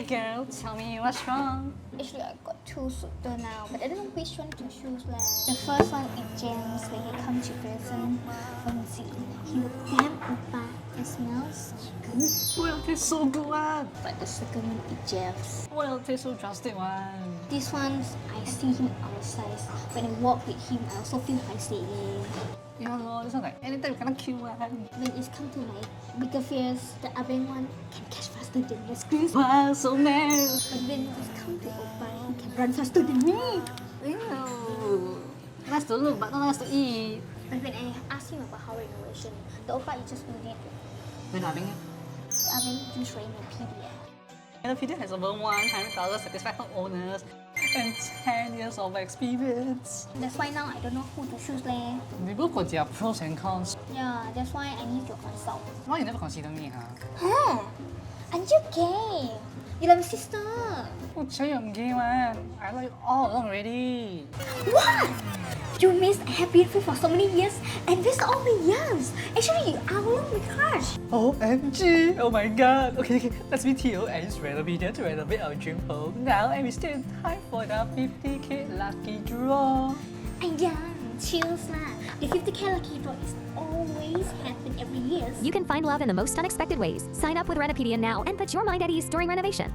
girl, tell me what's wrong. Actually, I got two suitor now, but I don't know which one to choose. The first one is James, when he comes to present from Z. He look damn Oppa. It smells good. Why it taste so good one? But the second one is James. Why it taste so drastic one? This one, I see him outside. When I walk with him, I also feel paiseh. Yeah, no, this one like anytime you cannot kill one. When it's come to my bigger fears, the Ah Beng one can catch faster than the screws. Wow, so nice. But when it's come to Oppa, he can run faster than me. Ew. Nice to look, but not nice to eat. But when I asked him about how renovation, the Oppa is just really good. When Ah Beng, The Ah Beng use Renopedia. Renopedia has over 100,000 satisfied homeowners and 10 years of experience. That's why now I don't know who to choose leh. They both got their pros and cons. Yeah, that's why I need your consult. Why you never consider me, huh? Huh? Aren't you gay? You're my sister. Oh, Cherry, I'm gay, man. I like you all along already. What? You missed I have been free for so many years and this all my years. Actually, you are one of my crush. OMG! Oh my god! Okay, let's be TO and use Renopedia to renovate our dream home now, and we still in time for the 50k lucky draw. Yeah, chills lah. The 50k lucky draw is always happen every year. You can find love in the most unexpected ways. Sign up with Renopedia now and put your mind at ease during renovation.